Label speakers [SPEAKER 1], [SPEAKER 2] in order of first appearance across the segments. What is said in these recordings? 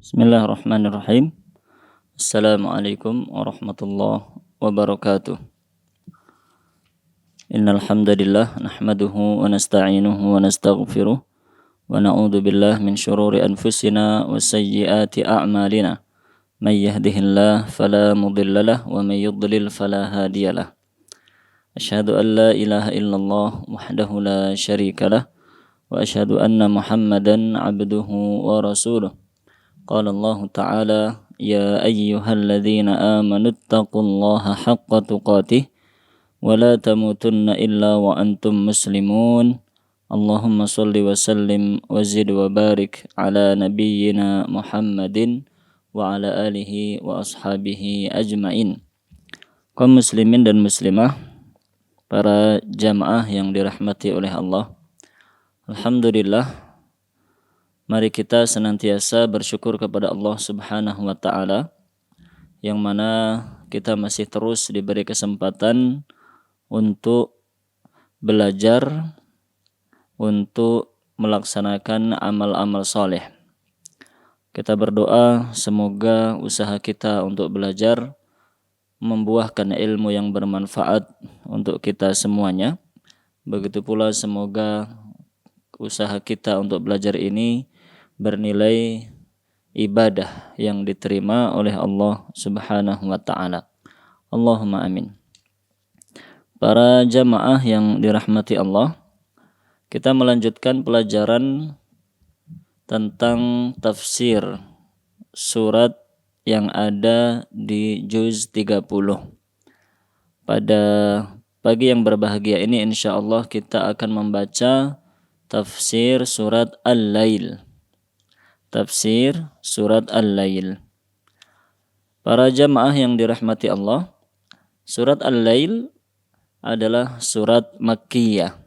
[SPEAKER 1] Bismillahirrahmanirrahim. Assalamualaikum warahmatullahi wabarakatuh. Innal hamdalillah nahmaduhu wa nasta'inuhu wa nastaghfiruh wa na'udzu billahi min shururi anfusina wa sayyiati a'malina. May yahdihillahu fala mudilla lahu wa may yudlil fala hadiyalah. Asyhadu an la ilaha illallah wahdahu la syarika lah wa asyhadu anna Muhammadan 'abduhu wa rasuluh. Qala Allah Ta'ala ya ayyuhalladzina amanu taqullaha haqqa tuqatih wa la tamutunna illa wa antum muslimun. Allahumma salli wa sallim wa zid wa barik ala nabiyyina Muhammadin wa ala alihi wa ashabihi ajmain. Kaum muslimin dan muslimah, para jamaah yang dirahmati oleh Allah, alhamdulillah, mari kita senantiasa bersyukur kepada Allah Subhanahu wa Ta'ala, yang mana kita masih terus diberi kesempatan untuk belajar, untuk melaksanakan amal-amal soleh. Kita berdoa semoga usaha kita untuk belajar membuahkan ilmu yang bermanfaat untuk kita semuanya. Begitu pula semoga usaha kita untuk belajar ini bernilai ibadah yang diterima oleh Allah Subhanahu wa Ta'ala. Allahumma amin. Para jamaah yang dirahmati Allah, kita melanjutkan pelajaran tentang tafsir surat yang ada di juz 30. Pada pagi yang berbahagia ini insyaallah kita akan membaca tafsir surat Al-Lail. Tafsir surat Al-Lail. Para jamaah yang dirahmati Allah, surat Al-Lail adalah surat Makkiyah,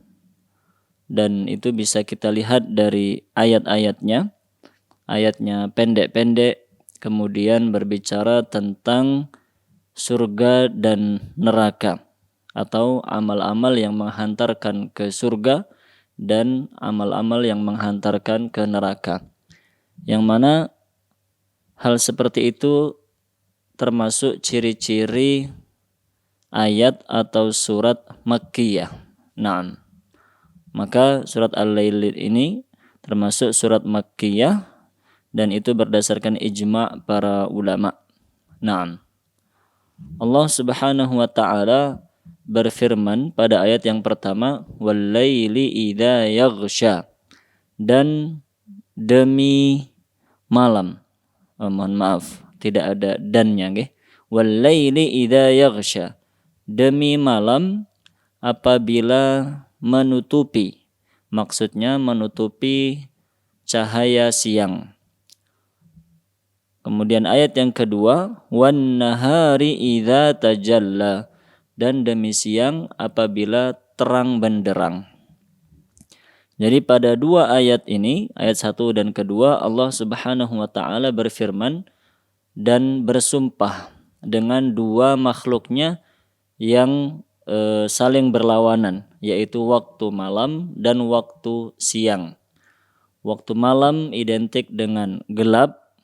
[SPEAKER 1] dan itu bisa kita lihat dari ayat-ayatnya. Ayatnya pendek-pendek, kemudian berbicara tentang surga dan neraka, atau amal-amal yang menghantarkan ke surga dan amal-amal yang menghantarkan ke neraka. Yang mana hal seperti itu termasuk ciri-ciri ayat atau surat Makkiyah. Naam. Maka surat Al-Lail ini termasuk surat Makkiyah, dan itu berdasarkan ijma' para ulama. Naam. Allah Subhanahu wa Ta'ala berfirman pada ayat yang pertama, wal-laili idza yaghsha, dan demi malam. Mohon maaf, tidak ada dannya, nggih. Wal-laili idza yaghsha, demi malam apabila menutupi. Maksudnya menutupi cahaya siang. Kemudian ayat yang kedua, wan nahari idza tajalla, dan demi siang apabila terang benderang. Jadi pada dua ayat ini, ayat 1 dan kedua, Allah Subhanahu wa Ta'ala berfirman dan bersumpah dengan dua makhluknya yang saling berlawanan, yaitu waktu malam dan waktu siang. Waktu malam identik dengan gelap,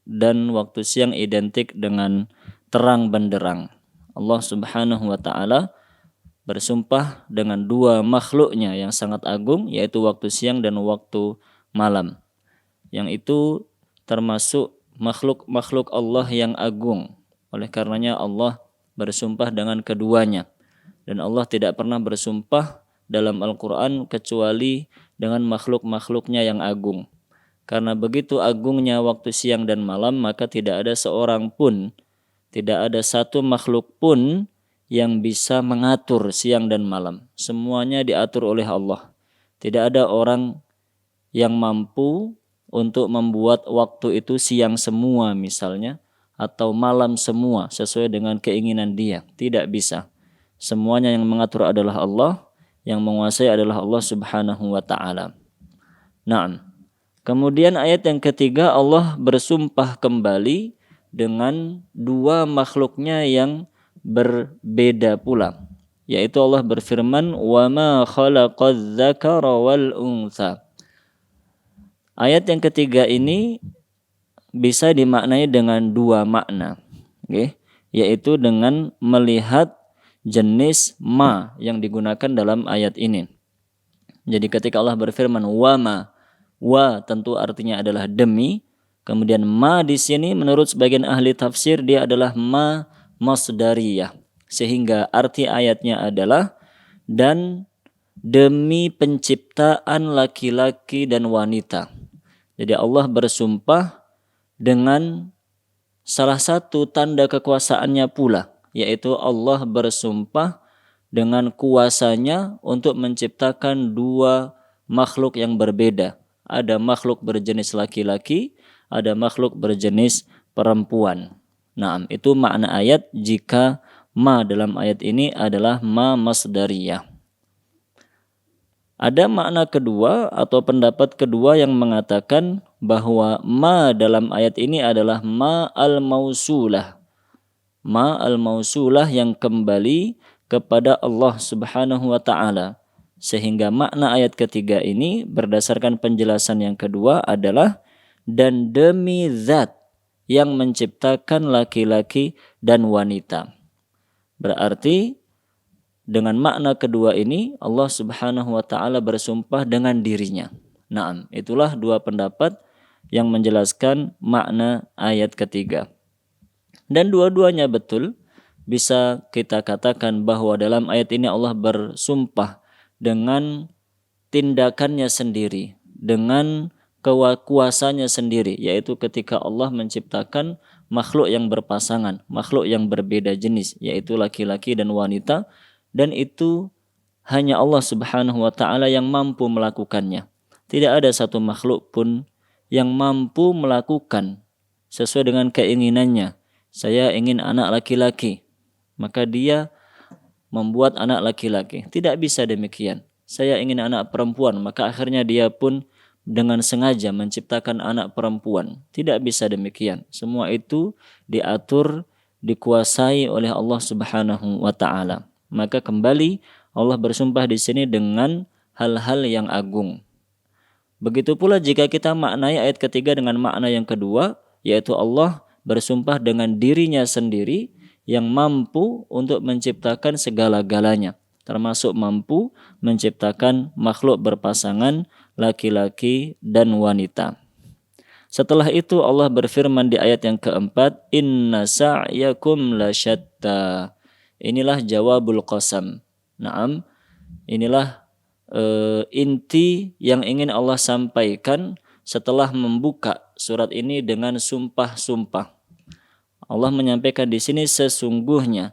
[SPEAKER 1] dan waktu siang identik dengan terang benderang. Allah Subhanahu wa Ta'ala bersumpah dengan dua makhluknya yang sangat agung, yaitu waktu siang dan waktu malam. Yang itu termasuk makhluk-makhluk Allah yang agung. Oleh karenanya Allah bersumpah dengan keduanya. Dan Allah tidak pernah bersumpah dalam Al-Quran kecuali dengan makhluk-makhluknya yang agung. Karena begitu agungnya waktu siang dan malam, maka tidak ada seorang pun, tidak ada satu makhluk pun yang bisa mengatur siang dan malam. Semuanya diatur oleh Allah. Tidak ada orang yang mampu untuk membuat waktu itu siang semua misalnya, atau malam semua sesuai dengan keinginan dia. Tidak bisa. Semuanya yang mengatur adalah Allah, yang menguasai adalah Allah Subhanahu wa Ta'ala. Naam. Kemudian ayat yang ketiga, Allah bersumpah kembali dengan dua makhluknya yang berbeda pula, yaitu Allah berfirman, wa ma khalaqadz dzakara wal untha. Ayat yang ketiga ini bisa dimaknai dengan dua makna, okay? Yaitu dengan melihat jenis ma yang digunakan dalam ayat ini. Jadi ketika Allah berfirman wa tentu artinya adalah demi. Kemudian ma di sini menurut sebagian ahli tafsir dia adalah ma masdariyah. Sehingga arti ayatnya adalah dan demi penciptaan laki-laki dan wanita. Jadi Allah bersumpah dengan salah satu tanda kekuasaannya pula, yaitu Allah bersumpah dengan kuasanya untuk menciptakan dua makhluk yang berbeda. Ada makhluk berjenis laki-laki, ada makhluk berjenis perempuan. Nah, itu makna ayat jika ma dalam ayat ini adalah ma masdariyah. Ada makna kedua atau pendapat kedua yang mengatakan bahwa ma dalam ayat ini adalah ma al-mausulah. Ma al-mausulah yang kembali kepada Allah Subhanahu wa taala. Sehingga makna ayat ketiga ini berdasarkan penjelasan yang kedua adalah dan demi zat yang menciptakan laki-laki dan wanita. Berarti dengan makna kedua ini Allah Subhanahu wa taala bersumpah dengan dirinya. Naam, itulah dua pendapat yang menjelaskan makna ayat ketiga. Dan dua-duanya betul. Bisa kita katakan bahwa dalam ayat ini Allah bersumpah dengan tindakannya sendiri, dengan kuasanya sendiri, yaitu ketika Allah menciptakan makhluk yang berpasangan, makhluk yang berbeda jenis, yaitu laki-laki dan wanita. Dan itu hanya Allah Subhanahu wa taala yang mampu melakukannya. Tidak ada satu makhluk pun yang mampu melakukan sesuai dengan keinginannya. Saya ingin anak laki-laki, maka dia membuat anak laki-laki. Tidak bisa demikian. Saya ingin anak perempuan, maka akhirnya dia pun dengan sengaja menciptakan anak perempuan. Tidak bisa demikian. Semua itu diatur, dikuasai oleh Allah Subhanahu wa taala. Maka kembali Allah bersumpah di sini dengan hal-hal yang agung. Begitu pula jika kita maknai ayat ketiga dengan makna yang kedua, yaitu Allah bersumpah dengan dirinya sendiri yang mampu untuk menciptakan segala-galanya, termasuk mampu menciptakan makhluk berpasangan laki-laki dan wanita. Setelah itu Allah berfirman di ayat yang keempat, inna sa'yakum lasyatta. Inilah jawabul qasam. Naam, inilah inti yang ingin Allah sampaikan setelah membuka surat ini dengan sumpah-sumpah. Allah menyampaikan di sini sesungguhnya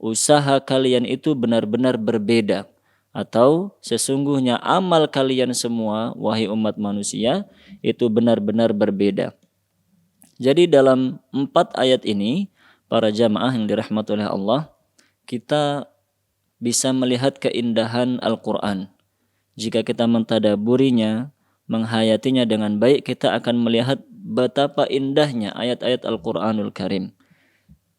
[SPEAKER 1] usaha kalian itu benar-benar berbeda, atau sesungguhnya amal kalian semua wahai umat manusia itu benar-benar berbeda. Jadi dalam 4 ayat ini para jamaah yang dirahmati oleh Allah, kita bisa melihat keindahan Al-Quran. Jika kita mentadaburinya, menghayatinya dengan baik, kita akan melihat betapa indahnya ayat-ayat Al-Quranul Karim,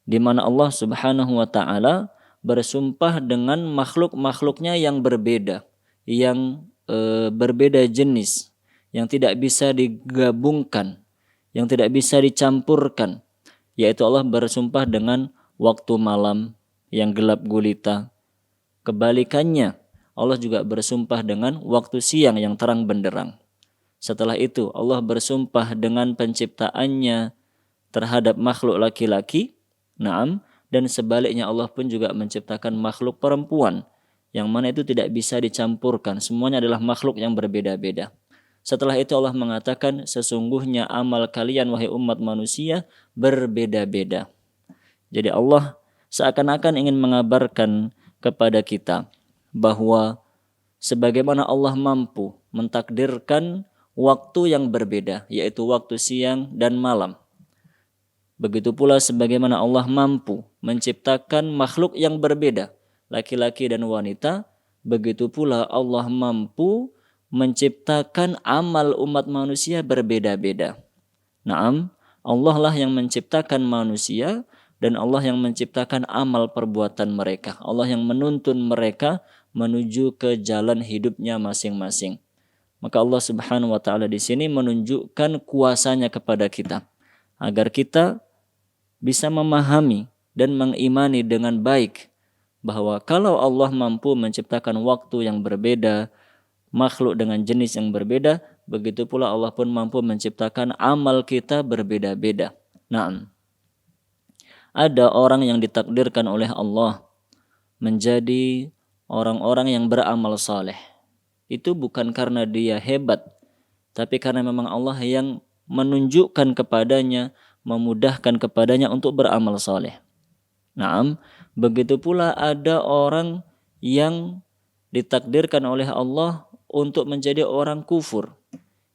[SPEAKER 1] di mana Allah Subhanahu wa taala bersumpah dengan makhluk-makhluknya yang berbeda, yang berbeda jenis, yang tidak bisa digabungkan, yang tidak bisa dicampurkan, yaitu Allah bersumpah dengan waktu malam yang gelap gulita. Kebalikannya, Allah juga bersumpah dengan waktu siang yang terang benderang. Setelah itu Allah bersumpah dengan penciptaannya terhadap makhluk laki-laki, naam, dan sebaliknya Allah pun juga menciptakan makhluk perempuan, yang mana itu tidak bisa dicampurkan. Semuanya adalah makhluk yang berbeda-beda. Setelah itu Allah mengatakan sesungguhnya amal kalian wahai umat manusia berbeda-beda. Jadi Allah seakan-akan ingin mengabarkan kepada kita bahwa sebagaimana Allah mampu mentakdirkan waktu yang berbeda, yaitu waktu siang dan malam, begitu pula sebagaimana Allah mampu menciptakan makhluk yang berbeda, laki-laki dan wanita, begitu pula Allah mampu menciptakan amal umat manusia berbeda-beda. Naam, Allah lah yang menciptakan manusia dan Allah yang menciptakan amal perbuatan mereka. Allah yang menuntun mereka menuju ke jalan hidupnya masing-masing. Maka Allah Subhanahu wa taala di sini menunjukkan kuasanya kepada kita. agar kita bisa memahami dan mengimani dengan baik bahwa kalau Allah mampu menciptakan waktu yang berbeda, makhluk dengan jenis yang berbeda, begitu pula Allah pun mampu menciptakan amal kita berbeda-beda. Nah, ada orang yang ditakdirkan oleh Allah menjadi orang-orang yang beramal saleh. Itu bukan karena dia hebat, tapi karena memang Allah yang menunjukkan kepadanya, memudahkan kepadanya untuk beramal saleh. Naam, begitu pula ada orang yang ditakdirkan oleh Allah untuk menjadi orang kufur.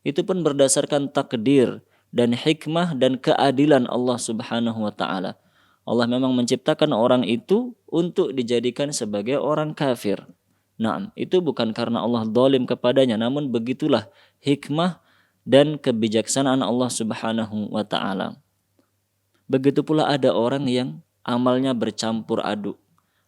[SPEAKER 1] Itu pun berdasarkan takdir dan hikmah dan keadilan Allah Subhanahu wa taala. Allah memang menciptakan orang itu untuk dijadikan sebagai orang kafir. Naam, itu bukan karena Allah zalim kepadanya, namun begitulah hikmah dan kebijaksanaan Allah Subhanahu wa taala. Begitu pula ada orang yang amalnya bercampur aduk.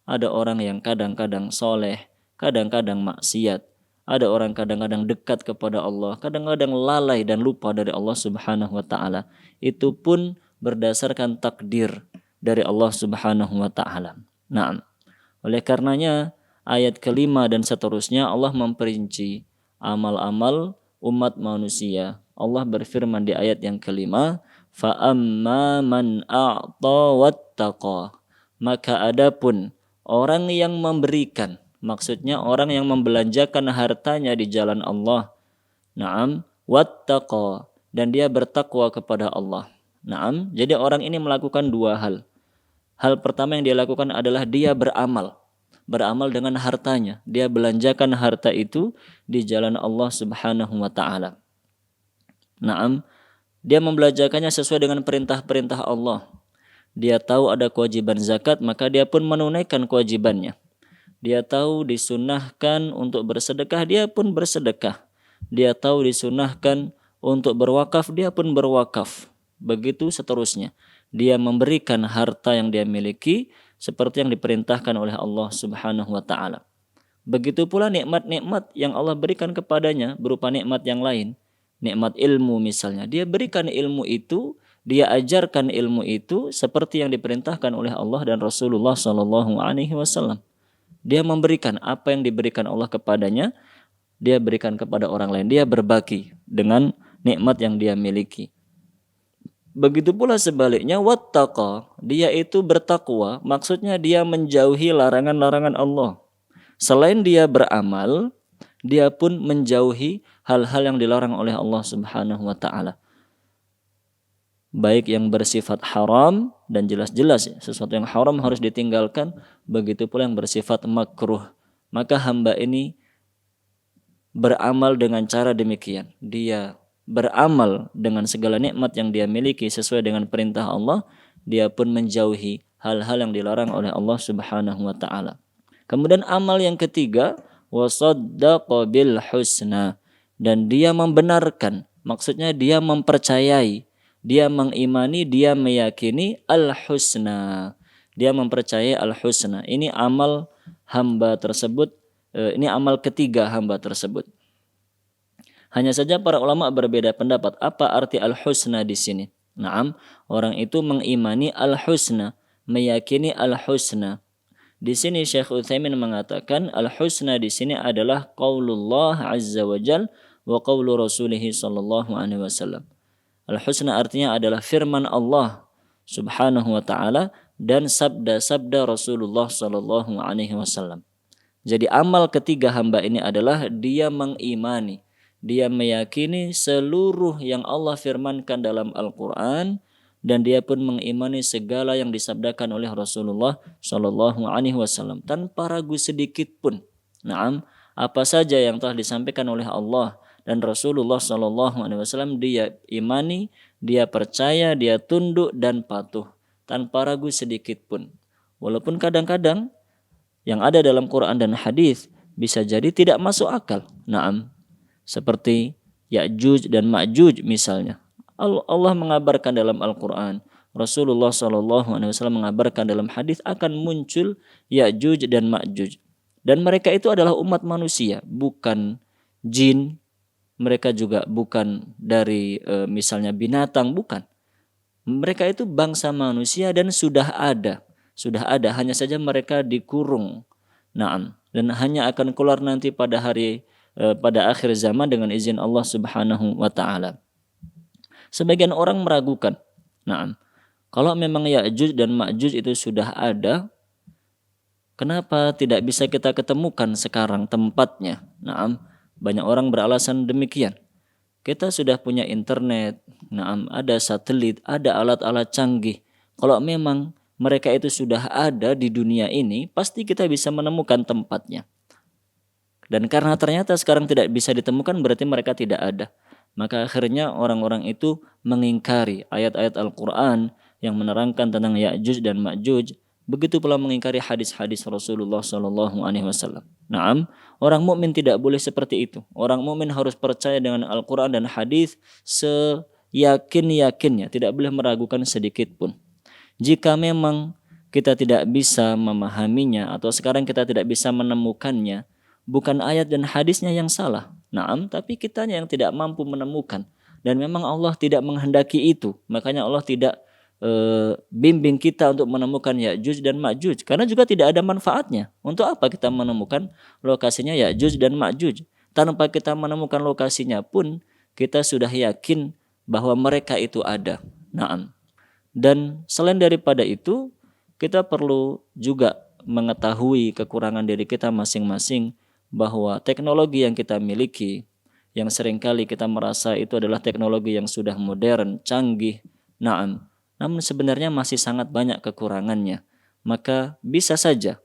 [SPEAKER 1] Ada orang yang kadang-kadang soleh, kadang-kadang maksiat. Ada orang kadang-kadang dekat kepada Allah, kadang-kadang lalai dan lupa dari Allah Subhanahu wa taala. Itu pun berdasarkan takdir dari Allah Subhanahu wa taala. Nah, oleh karenanya ayat kelima dan seterusnya Allah memperinci amal-amal umat manusia. Allah berfirman di ayat yang kelima, فَأَمَّا مَنْ أَعْطَى وَاتَّقَى. Maka adapun orang yang memberikan, maksudnya orang yang membelanjakan hartanya di jalan Allah. Naam, wattaqa, dan dia bertakwa kepada Allah. Naam, jadi orang ini melakukan dua hal. Hal pertama yang dia lakukan adalah dia beramal. Beramal dengan hartanya. Dia belanjakan harta itu di jalan Allah Subhanahu wa taala. Naam, dia membelanjakannya sesuai dengan perintah-perintah Allah. Dia tahu ada kewajiban zakat, maka dia pun menunaikan kewajibannya. Dia tahu disunahkan untuk bersedekah, dia pun bersedekah. Dia tahu disunahkan untuk berwakaf, dia pun berwakaf. Begitu seterusnya. Dia memberikan harta yang dia miliki seperti yang diperintahkan oleh Allah Subhanahu wa taala. Begitu pula nikmat-nikmat yang Allah berikan kepadanya berupa nikmat yang lain. Nikmat ilmu misalnya, dia berikan ilmu itu, dia ajarkan ilmu itu seperti yang diperintahkan oleh Allah dan Rasulullah sallallahu alaihi wasallam. Dia memberikan apa yang diberikan Allah kepadanya, dia berikan kepada orang lain, dia berbagi dengan nikmat yang dia miliki. Begitu pula sebaliknya, wattaqa, dia itu bertakwa, maksudnya dia menjauhi larangan-larangan Allah. Selain dia beramal, dia pun menjauhi hal-hal yang dilarang oleh Allah Subhanahu wa taala. Baik yang bersifat haram dan jelas-jelas sesuatu yang haram harus ditinggalkan, begitu pula yang bersifat makruh. Maka hamba ini beramal dengan cara demikian. Dia beramal dengan segala nikmat yang dia miliki sesuai dengan perintah Allah, dia pun menjauhi hal-hal yang dilarang oleh Allah Subhanahu wa taala. Kemudian amal yang ketiga, wasaddaqa bil husna, dan dia membenarkan, maksudnya dia mempercayai, dia mengimani, dia meyakini al-husna. Dia mempercayai al-husna. Ini amal hamba tersebut, ini amal ketiga hamba tersebut. Hanya saja para ulama berbeda pendapat apa arti al-husna di sini. Naam, orang itu mengimani al-husna, meyakini al-husna. Di sini Syekh Utsaimin mengatakan al-husna di sini adalah qaulullah azza wa jal wa qaulu rasulih sallallahu alaihi wasallam. Al-husna artinya adalah firman Allah Subhanahu wa taala dan sabda-sabda Rasulullah sallallahu alaihi wasallam. Jadi amal ketiga hamba ini adalah dia mengimani, dia meyakini seluruh yang Allah firmankan dalam Al-Qur'an, dan dia pun mengimani segala yang disabdakan oleh Rasulullah sallallahu alaihi wasallam tanpa ragu sedikit pun. Naam, apa saja yang telah disampaikan oleh Allah dan Rasulullah sallallahu alaihi wasallam dia imani, dia percaya, dia tunduk dan patuh tanpa ragu sedikit pun. Walaupun kadang-kadang yang ada dalam Quran dan hadis bisa jadi tidak masuk akal. Naam, seperti Ya'juj dan Ma'juj misalnya. Allah mengabarkan dalam Al-Quran, Rasulullah SAW mengabarkan dalam hadis akan muncul Ya'juj dan Ma'juj. Dan mereka itu adalah umat manusia, bukan jin. Mereka juga bukan dari misalnya binatang, bukan. Mereka itu bangsa manusia dan sudah ada, hanya saja mereka dikurung. Naam, dan hanya akan keluar nanti pada akhir zaman dengan izin Allah Subhanahu wa taala. Sebagian orang meragukan. Naam. Kalau memang Ya'juj dan Ma'juj itu sudah ada, kenapa tidak bisa kita ketemukan sekarang tempatnya? Naam, banyak orang beralasan demikian. Kita sudah punya internet, naam, ada satelit, ada alat-alat canggih. Kalau memang mereka itu sudah ada di dunia ini, pasti kita bisa menemukan tempatnya. Dan karena ternyata sekarang tidak bisa ditemukan, berarti mereka tidak ada. Maka akhirnya orang-orang itu mengingkari ayat-ayat Al-Quran yang menerangkan tentang Ya'juj dan Ma'juj. Begitu pula mengingkari hadis-hadis Rasulullah SAW. Naam, orang mukmin tidak boleh seperti itu. Orang mukmin harus percaya dengan Al-Quran dan hadis seyakin-yakinnya, tidak boleh meragukan sedikit pun. Jika memang kita tidak bisa memahaminya atau sekarang kita tidak bisa menemukannya, bukan ayat dan hadisnya yang salah. Naam, tapi kitanya yang tidak mampu menemukan. Dan memang Allah tidak menghendaki itu. Makanya Allah tidak bimbing kita untuk menemukan Ya'juj dan Ma'juj. Karena juga tidak ada manfaatnya. Untuk apa kita menemukan lokasinya Ya'juj dan Ma'juj? Tanpa kita menemukan lokasinya pun, kita sudah yakin bahwa mereka itu ada. Naam. Dan selain daripada itu, kita perlu juga mengetahui kekurangan diri kita masing-masing, bahwa teknologi yang kita miliki, yang seringkali kita merasa itu adalah teknologi yang sudah modern, canggih, naam, namun sebenarnya masih sangat banyak kekurangannya. Maka bisa saja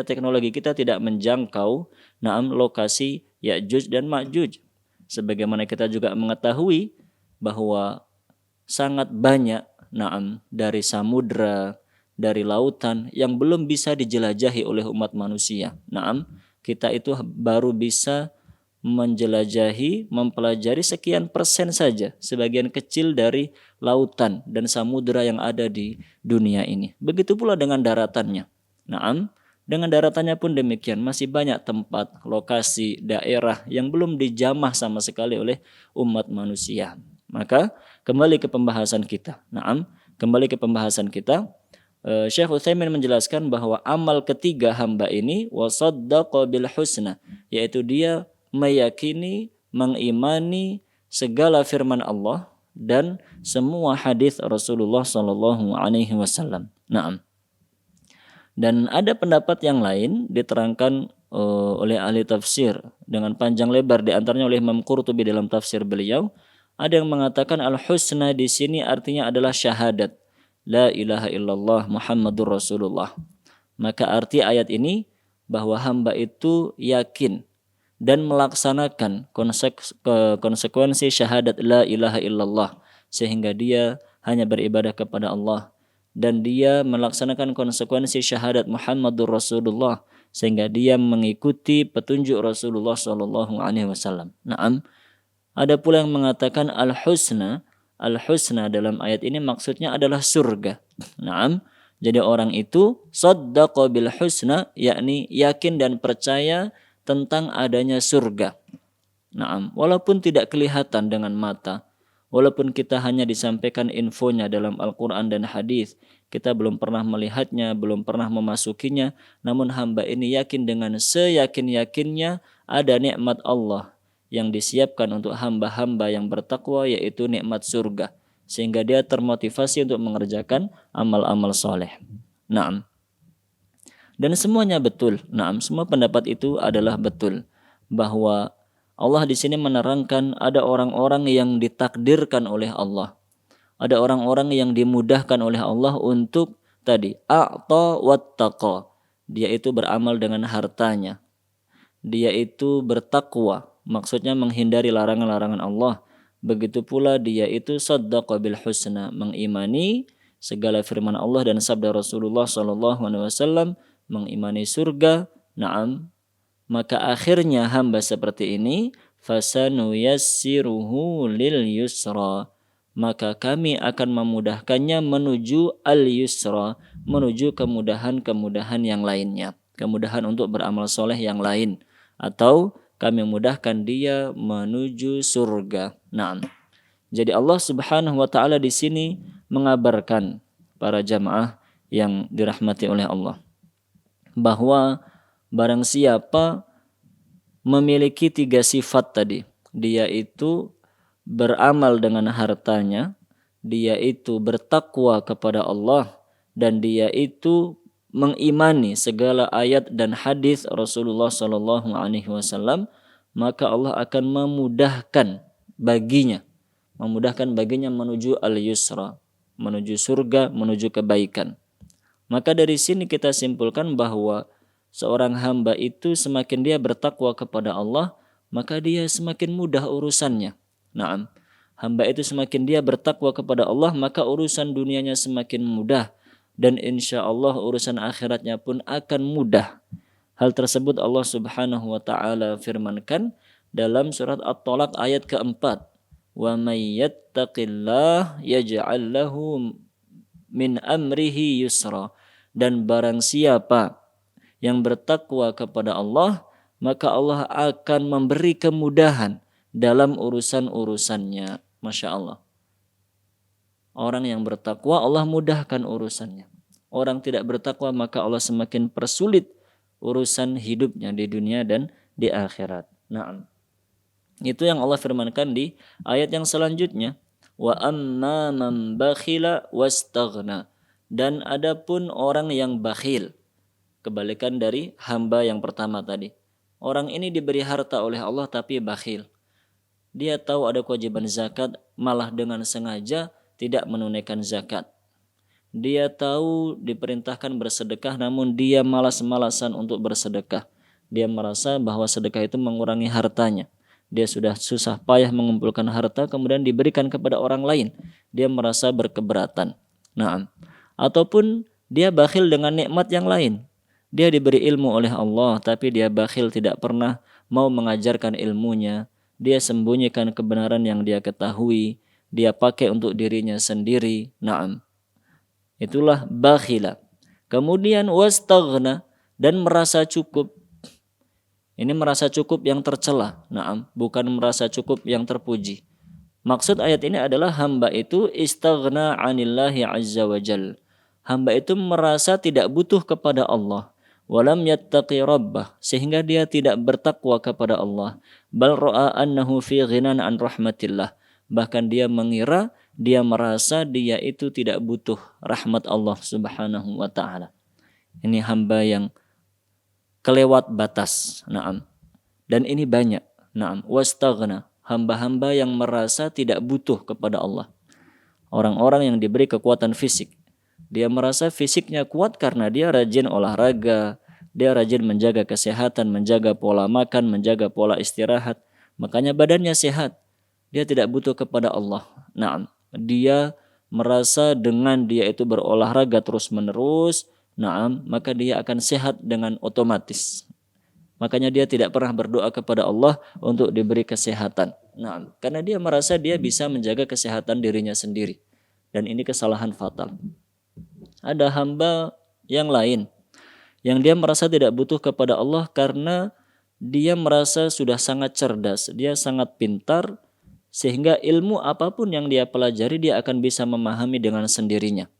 [SPEAKER 1] teknologi kita tidak menjangkau naam lokasi Ya'juj dan Ma'juj. Sebagaimana kita juga mengetahui bahwa sangat banyak naam dari samudra, dari lautan yang belum bisa dijelajahi oleh umat manusia. Naam, kita itu baru bisa menjelajahi, mempelajari sekian persen saja, sebagian kecil dari lautan dan samudra yang ada di dunia ini. Begitu pula dengan daratannya. Naam, dengan daratannya pun demikian, masih banyak tempat, lokasi, daerah yang belum dijamah sama sekali oleh umat manusia. Maka kembali ke pembahasan kita. Naam, kembali ke pembahasan kita. Syekh Utsaimin menjelaskan bahwa amal ketiga hamba ini wasaddaqa bil husna, yaitu dia meyakini, mengimani segala firman Allah dan semua hadis Rasulullah sallallahu alaihi wasallam. Naam. Dan ada pendapat yang lain diterangkan oleh ahli tafsir dengan panjang lebar, di antaranya oleh Imam Qurtubi dalam tafsir beliau. Ada yang mengatakan al-husna di sini artinya adalah syahadat. La ilaha illallah Muhammadur Rasulullah. Maka arti ayat ini bahwa hamba itu yakin dan melaksanakan konsekuensi syahadat la ilaha illallah, sehingga dia hanya beribadah kepada Allah, dan dia melaksanakan konsekuensi syahadat Muhammadur Rasulullah, sehingga dia mengikuti petunjuk Rasulullah sallallahu alaihi wasallam. Naam. Ada pula yang mengatakan al-husna dalam ayat ini maksudnya adalah surga. Naam. Jadi orang itu saddaqa bil husna, yakni yakin dan percaya tentang adanya surga. Naam, walaupun tidak kelihatan dengan mata, walaupun kita hanya disampaikan infonya dalam Al-Quran dan hadis, kita belum pernah melihatnya, belum pernah memasukinya, namun hamba ini yakin dengan seyakin-yakinnya ada nikmat Allah yang disiapkan untuk hamba-hamba yang bertakwa, yaitu nikmat surga, sehingga dia termotivasi untuk mengerjakan amal-amal soleh. Naam. Dan semuanya betul. Naam, semua pendapat itu adalah betul. Bahwa Allah di sini menerangkan ada orang-orang yang ditakdirkan oleh Allah. Ada orang-orang yang dimudahkan oleh Allah untuk tadi a'ta wattaqa. Dia itu beramal dengan hartanya. Dia itu bertakwa, maksudnya menghindari larangan-larangan Allah. Begitu pula dia itu saddaqa bil husna, mengimani segala firman Allah dan sabda Rasulullah sallallahu alaihi wasallam, mengimani surga. Naam, maka akhirnya hamba seperti ini fasanuyassiruhu lil yusra, maka kami akan memudahkannya menuju al yusra, menuju kemudahan-kemudahan yang lainnya, kemudahan untuk beramal soleh yang lain, atau kami mudahkan dia menuju surga. Naam. Jadi Allah Subhanahu wa taala di sini mengabarkan para jamaah yang dirahmati oleh Allah bahwa barang siapa memiliki 3 sifat tadi, dia itu beramal dengan hartanya, dia itu bertakwa kepada Allah, dan dia itu mengimani segala ayat dan hadis Rasulullah Shallallahu Alaihi Wasallam, maka Allah akan memudahkan baginya menuju al-yusra, menuju surga, menuju kebaikan. Maka dari sini kita simpulkan bahwa seorang hamba itu semakin dia bertakwa kepada Allah, maka dia semakin mudah urusannya. Naam. Hamba itu semakin dia bertakwa kepada Allah, maka urusan dunianya semakin mudah. Dan insya Allah urusan akhiratnya pun akan mudah. Hal tersebut Allah Subhanahu wa ta'ala firmankan dalam surat At-Talaq ayat keempat. Wa may yattaqillah yaj'al lahu min amrihi yusra. Dan barang siapa yang bertakwa kepada Allah, maka Allah akan memberi kemudahan dalam urusan-urusannya. Masya Allah. Orang yang bertakwa Allah mudahkan urusannya. Orang tidak bertakwa maka Allah semakin persulit urusan hidupnya di dunia dan di akhirat. Naam. Itu yang Allah firmankan di ayat yang selanjutnya. Wa amma man bakhila wastaghna. Dan adapun orang yang bakhil, kebalikan dari hamba yang pertama tadi. Orang ini diberi harta oleh Allah tapi bakhil. Dia tahu ada kewajiban zakat, malah dengan sengaja tidak menunaikan zakat. Dia tahu diperintahkan bersedekah, namun dia malas-malasan untuk bersedekah. Dia merasa bahwa sedekah itu mengurangi hartanya. Dia sudah susah payah mengumpulkan harta, kemudian diberikan kepada orang lain. Dia merasa berkeberatan. Nah, ataupun dia bakhil dengan nikmat yang lain. Dia diberi ilmu oleh Allah, tapi dia bakhil, tidak pernah mau mengajarkan ilmunya. Dia sembunyikan kebenaran yang dia ketahui. Dia pakai untuk dirinya sendiri. Naam. Itulah bakhila. Kemudian wastaghna, dan merasa cukup. Ini merasa cukup yang tercela. Naam, bukan merasa cukup yang terpuji. Maksud ayat ini adalah hamba itu istaghna anillahi azza wa jal. Hamba itu merasa tidak butuh kepada Allah. Walam yattaqi rabbah, sehingga dia tidak bertakwa kepada Allah. Bal ra'a annahu fi ghinan an rahmatillah. Bahkan dia mengira, dia merasa dia itu tidak butuh rahmat Allah Subhanahu wa ta'ala. Ini hamba yang kelewat batas. Naam. Dan ini banyak. Naam. Wastaghna. Hamba-hamba yang merasa tidak butuh kepada Allah. Orang-orang yang diberi kekuatan fisik. Dia merasa fisiknya kuat karena dia rajin olahraga, dia rajin menjaga kesehatan, menjaga pola makan, menjaga pola istirahat. Makanya badannya sehat. Dia tidak butuh kepada Allah. Naam. Dia merasa dengan dia itu berolahraga terus-menerus, naam, maka dia akan sehat dengan otomatis. Makanya dia tidak pernah berdoa kepada Allah untuk diberi kesehatan. Naam. Karena dia merasa dia bisa menjaga kesehatan dirinya sendiri. Dan ini kesalahan fatal. Ada hamba yang lain yang dia merasa tidak butuh kepada Allah karena dia merasa sudah sangat cerdas, dia sangat pintar, sehingga ilmu apapun yang dia pelajari dia akan bisa memahami dengan sendirinya.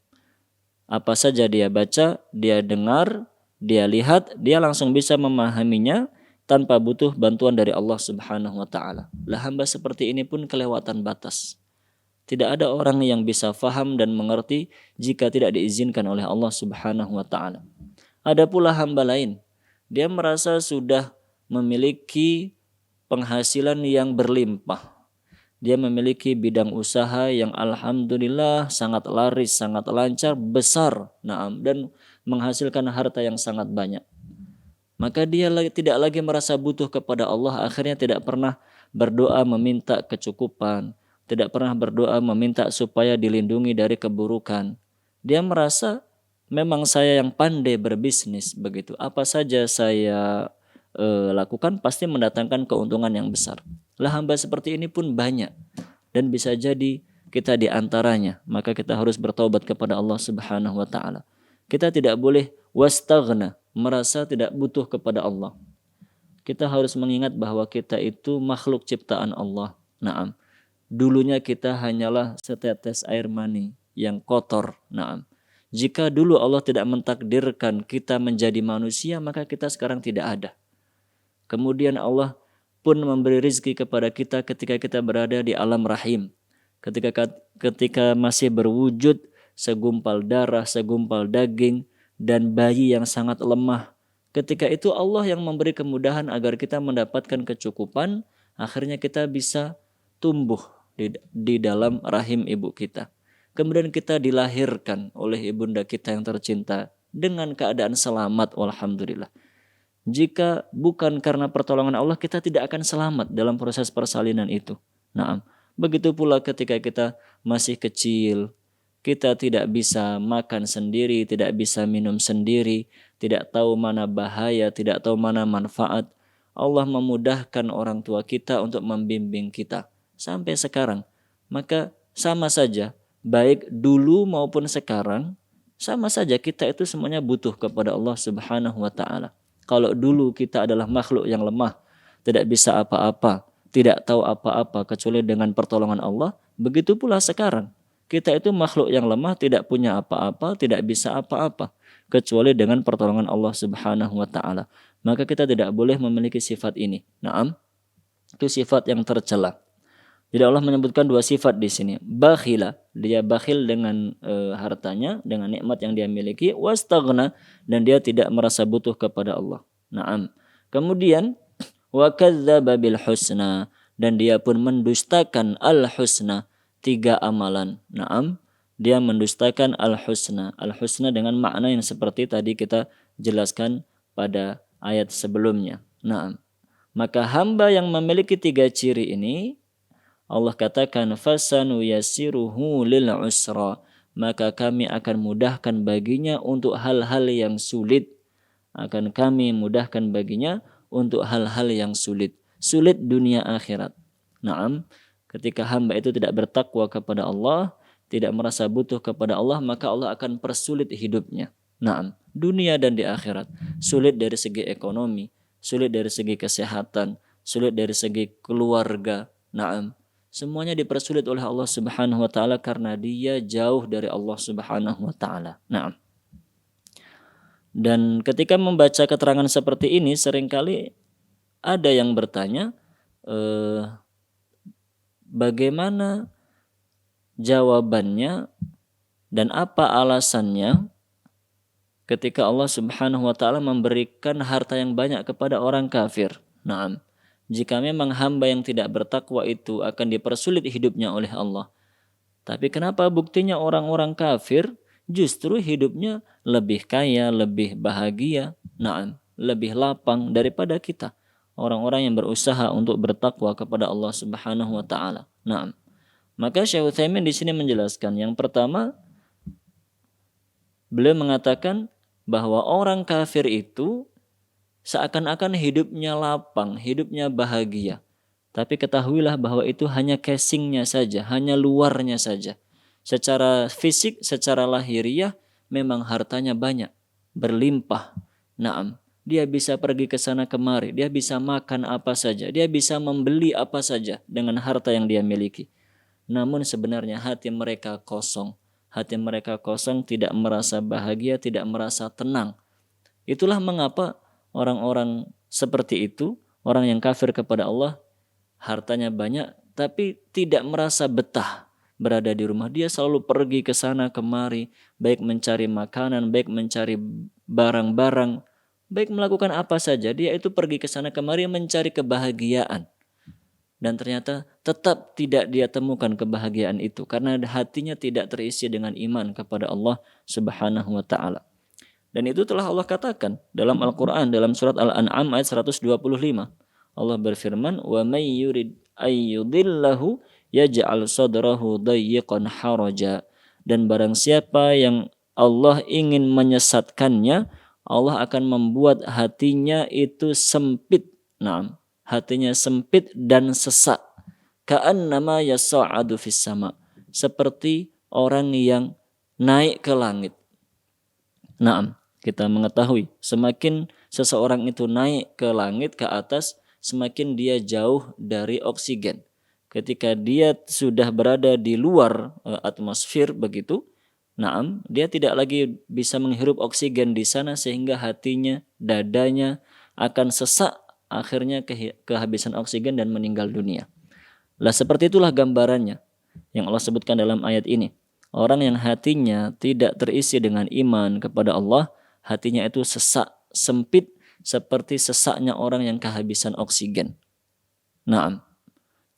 [SPEAKER 1] Apa saja dia baca, dia dengar, dia lihat, dia langsung bisa memahaminya tanpa butuh bantuan dari Allah Subhanahu wa ta'ala. Lah hamba seperti ini pun kelewatan batas. Tidak ada orang yang bisa faham dan mengerti jika tidak diizinkan oleh Allah Subhanahu wa ta'ala. Ada pula hamba lain. Dia merasa sudah memiliki penghasilan yang berlimpah. Dia memiliki bidang usaha yang alhamdulillah sangat laris, sangat lancar, besar, naam, dan menghasilkan harta yang sangat banyak. Maka dia tidak lagi merasa butuh kepada Allah, akhirnya tidak pernah berdoa meminta kecukupan, tidak pernah berdoa meminta supaya dilindungi dari keburukan. Dia merasa memang saya yang pandai berbisnis begitu. Apa saja saya lakukan pasti mendatangkan keuntungan yang besar. Lah hamba seperti ini pun banyak dan bisa jadi kita di antaranya. Maka kita harus bertaubat kepada Allah Subhanahu wa ta'ala. Kita tidak boleh wastaghna, merasa tidak butuh kepada Allah. Kita harus mengingat bahwa kita itu makhluk ciptaan Allah. Naam. Dulunya kita hanyalah setetes air mani yang kotor. Naam. Jika dulu Allah tidak mentakdirkan kita menjadi manusia, maka kita sekarang tidak ada. Kemudian Allah pun memberi rizki kepada kita ketika kita berada di alam rahim. Ketika masih berwujud segumpal darah, segumpal daging, dan bayi yang sangat lemah. Ketika itu Allah yang memberi kemudahan agar kita mendapatkan kecukupan, akhirnya kita bisa tumbuh di dalam rahim ibu kita. Kemudian kita dilahirkan oleh ibunda kita yang tercinta dengan keadaan selamat, walhamdulillah. Jika bukan karena pertolongan Allah, kita tidak akan selamat dalam proses persalinan itu. Nah, begitu pula ketika kita masih kecil, kita tidak bisa makan sendiri, tidak bisa minum sendiri, tidak tahu mana bahaya, tidak tahu mana manfaat. Allah memudahkan orang tua kita untuk membimbing kita sampai sekarang. Maka sama saja, baik dulu maupun sekarang, sama saja kita itu semuanya butuh kepada Allah Subhanahu wa taala. Kalau dulu kita adalah makhluk yang lemah, tidak bisa apa-apa, tidak tahu apa-apa kecuali dengan pertolongan Allah, begitu pula sekarang. Kita itu makhluk yang lemah, tidak punya apa-apa, tidak bisa apa-apa kecuali dengan pertolongan Allah Subhanahu wa taala. Maka kita tidak boleh memiliki sifat ini. Naam, itu sifat yang tercela. Jadi Allah menyebutkan dua sifat di sini. Bakhila, dia bakhil dengan hartanya, dengan nikmat yang dia miliki. Wastaghna, dan dia tidak merasa butuh kepada Allah. Naam. Kemudian wa kadzdzaba bil husna, dan dia pun mendustakan al husna, 3 amalan. Naam. Dia mendustakan al husna. Al husna dengan makna yang seperti tadi kita jelaskan pada ayat sebelumnya. Naam. Maka hamba yang memiliki 3 ciri ini, Allah katakan fasanu yassiruhu lil usra, maka kami akan mudahkan baginya untuk hal-hal yang sulit. Akan kami mudahkan baginya untuk hal-hal yang sulit. Sulit dunia akhirat. Naam, ketika hamba itu tidak bertakwa kepada Allah, tidak merasa butuh kepada Allah, maka Allah akan persulit hidupnya. Naam, dunia dan di akhirat. Sulit dari segi ekonomi, sulit dari segi kesehatan, sulit dari segi keluarga. Naam. Semuanya dipersulit oleh Allah Subhanahu wa taala karena dia jauh dari Allah Subhanahu wa taala. Nah, dan ketika membaca keterangan seperti ini seringkali ada yang bertanya, bagaimana jawabannya dan apa alasannya ketika Allah Subhanahu wa taala memberikan harta yang banyak kepada orang kafir. Nah, jika memang hamba yang tidak bertakwa itu akan dipersulit hidupnya oleh Allah. Tapi kenapa buktinya orang-orang kafir justru hidupnya lebih kaya, lebih bahagia, lebih lapang daripada kita. Orang-orang yang berusaha untuk bertakwa kepada Allah Subhanahu wa taala. Maka Syekh Utsaimin di sini menjelaskan, yang pertama beliau mengatakan bahwa orang kafir itu seakan-akan hidupnya lapang, hidupnya bahagia. Tapi ketahuilah bahwa itu hanya casingnya saja, hanya luarnya saja. Secara fisik, secara lahiriah, memang hartanya banyak, berlimpah. Naam, dia bisa pergi ke sana kemari, dia bisa makan apa saja, dia bisa membeli apa saja dengan harta yang dia miliki. Namun sebenarnya hati mereka kosong. Hati mereka kosong, tidak merasa bahagia, tidak merasa tenang. Itulah mengapa orang-orang seperti itu, orang yang kafir kepada Allah, hartanya banyak tapi tidak merasa betah berada di rumah. Dia selalu pergi ke sana kemari, baik mencari makanan, baik mencari barang-barang, baik melakukan apa saja. Dia itu pergi ke sana kemari mencari kebahagiaan. Dan ternyata tetap tidak dia temukan kebahagiaan itu karena hatinya tidak terisi dengan iman kepada Allah Subhanahu wa taala. Dan itu telah Allah katakan dalam Al-Quran, dalam surat Al-An'am ayat 125. Allah berfirman, وَمَنْ يُرِدْ أَيُّضِلَّهُ يَجْعَلْ صَدْرَهُ ضَيِّقًا حَرَجًا. Dan barang siapa yang Allah ingin menyesatkannya, Allah akan membuat hatinya itu sempit. Hatinya sempit dan sesak. Ka'annama yas'adu fis sama. Seperti orang yang naik ke langit. Kita mengetahui semakin seseorang itu naik ke langit, ke atas, semakin dia jauh dari oksigen. Ketika dia sudah berada di luar atmosfer begitu, Naam, dia tidak lagi bisa menghirup oksigen di sana sehingga hatinya, dadanya akan sesak, akhirnya kehabisan oksigen dan meninggal dunia. Lah seperti itulah gambarannya yang Allah sebutkan dalam ayat ini. Orang yang hatinya tidak terisi dengan iman kepada Allah, hatinya itu sesak, sempit seperti sesaknya orang yang kehabisan oksigen. Naam.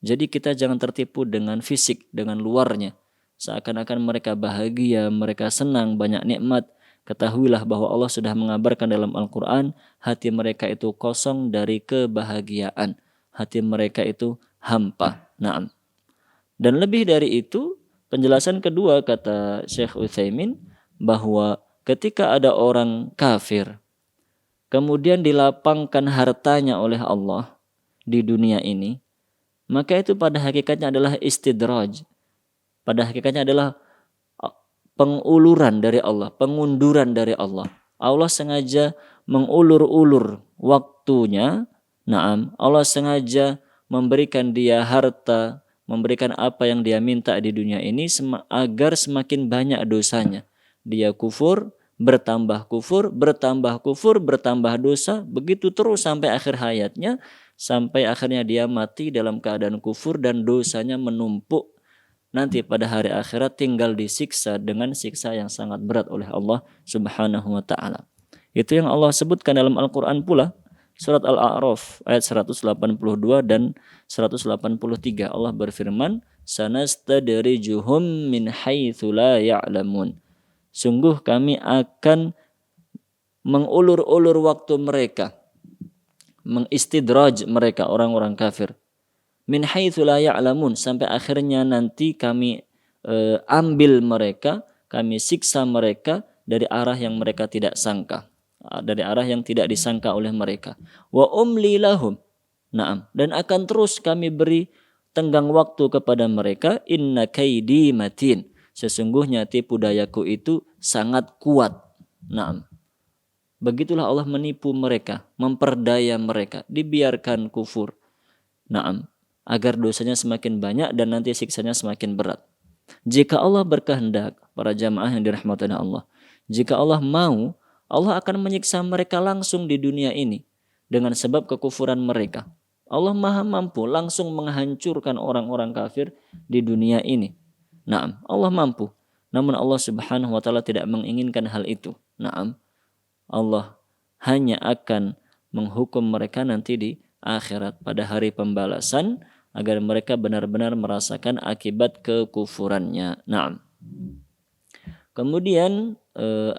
[SPEAKER 1] Jadi kita jangan tertipu dengan fisik, dengan luarnya. Seakan-akan mereka bahagia, mereka senang, banyak nikmat. Ketahuilah bahwa Allah sudah mengabarkan dalam Al-Quran, hati mereka itu kosong dari kebahagiaan. Hati mereka itu hampa. Naam. Dan lebih dari itu, penjelasan kedua kata Syekh Utsaimin, bahwa ketika ada orang kafir, kemudian dilapangkan hartanya oleh Allah di dunia ini, maka itu pada hakikatnya adalah istidraj. Pada hakikatnya adalah penguluran dari Allah, pengunduran dari Allah. Allah sengaja mengulur-ulur waktunya. Naam, Allah sengaja memberikan dia harta, memberikan apa yang dia minta di dunia ini agar semakin banyak dosanya. Dia kufur, bertambah kufur, bertambah kufur, bertambah dosa, begitu terus sampai akhir hayatnya, sampai akhirnya dia mati dalam keadaan kufur dan dosanya menumpuk. Nanti pada hari akhirat tinggal disiksa dengan siksa yang sangat berat oleh Allah Subhanahu wa taala. Itu yang Allah sebutkan dalam Al-Qur'an pula, surat Al-A'raf ayat 182 dan 183. Allah berfirman, "Sanastadrijuhum min haitsu la ya'lamun." Sungguh kami akan mengulur-ulur waktu mereka, mengistidraj mereka orang-orang kafir. Min haitsu la ya'lamun, sampai akhirnya nanti kami ambil mereka, kami siksa mereka dari arah yang mereka tidak sangka, dari arah yang tidak disangka oleh mereka. Wa umli lahum. Naam, dan akan terus kami beri tenggang waktu kepada mereka. Inna kaidi matin. Sesungguhnya tipu dayaku itu sangat kuat. Naam. Begitulah Allah menipu mereka, memperdaya mereka, dibiarkan kufur. Naam, agar dosanya semakin banyak dan nanti siksanya semakin berat. Jika Allah berkehendak, para jamaah yang dirahmati Allah, jika Allah mau, Allah akan menyiksa mereka langsung di dunia ini dengan sebab kekufuran mereka. Allah Maha mampu langsung menghancurkan orang-orang kafir di dunia ini. Naam, Allah mampu. Namun Allah Subhanahu wa taala tidak menginginkan hal itu. Naam. Allah hanya akan menghukum mereka nanti di akhirat pada hari pembalasan agar mereka benar-benar merasakan akibat kekufurannya. Naam. Kemudian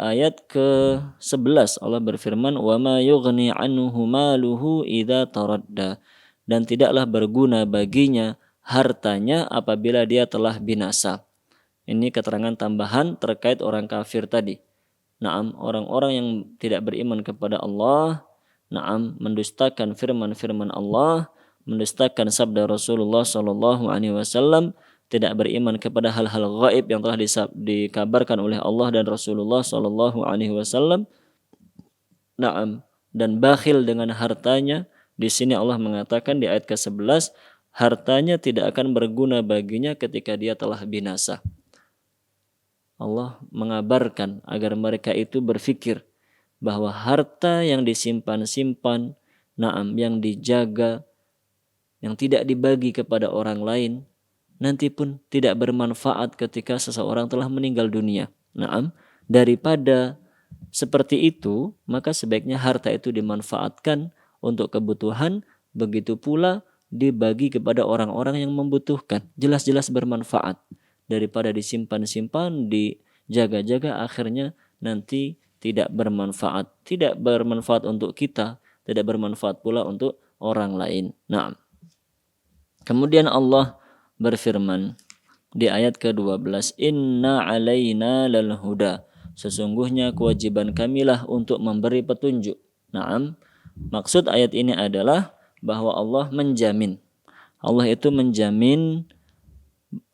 [SPEAKER 1] ayat ke-11 Allah berfirman, "Wa ma yughni anhu maluhu idza taradda." Dan tidaklah berguna baginya hartanya apabila dia telah binasa. Ini keterangan tambahan terkait orang kafir tadi. Naam, orang-orang yang tidak beriman kepada Allah, naam, mendustakan firman-firman Allah, mendustakan sabda Rasulullah sallallahu alaihi wasallam, tidak beriman kepada hal-hal gaib yang telah dikabarkan oleh Allah dan Rasulullah sallallahu alaihi wasallam. Naam, dan bakhil dengan hartanya. Di sini Allah mengatakan di ayat ke-11, hartanya tidak akan berguna baginya ketika dia telah binasa. Allah mengabarkan agar mereka itu berfikir bahwa harta yang disimpan-simpan, naam, yang dijaga, yang tidak dibagi kepada orang lain, nanti pun tidak bermanfaat ketika seseorang telah meninggal dunia. Naam, daripada seperti itu, maka sebaiknya harta itu dimanfaatkan untuk kebutuhan, begitu pula dibagi kepada orang-orang yang membutuhkan. Jelas-jelas bermanfaat. Daripada disimpan-simpan, dijaga-jaga, akhirnya nanti tidak bermanfaat. Tidak bermanfaat untuk kita, tidak bermanfaat pula untuk orang lain. Nah, kemudian Allah berfirman di ayat ke-12, "Inna alaina lal huda." Sesungguhnya kewajiban kamilah untuk memberi petunjuk. Naam, maksud ayat ini adalah bahwa Allah menjamin. Allah itu menjamin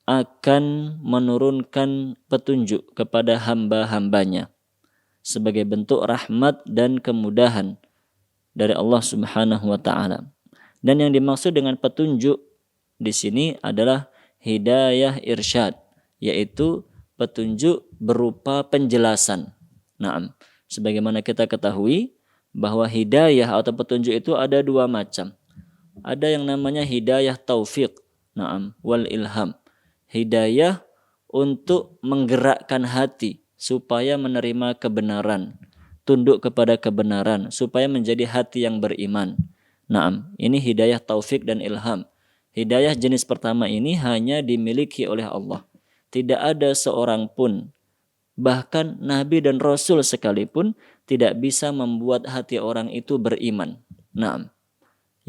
[SPEAKER 1] akan menurunkan petunjuk kepada hamba-hambanya sebagai bentuk rahmat dan kemudahan dari Allah Subhanahu wa taala. Dan yang dimaksud dengan petunjuk di sini adalah hidayah irsyad, yaitu petunjuk berupa penjelasan. Naam, sebagaimana kita ketahui bahwa hidayah atau petunjuk itu ada dua macam. Ada yang namanya hidayah taufik, naam, wal ilham. Hidayah untuk menggerakkan hati supaya menerima kebenaran, tunduk kepada kebenaran, supaya menjadi hati yang beriman. Naam, ini hidayah taufik dan ilham. Hidayah jenis pertama ini hanya dimiliki oleh Allah. Tidak ada seorang pun, bahkan Nabi dan Rasul sekalipun, tidak bisa membuat hati orang itu beriman. Naam.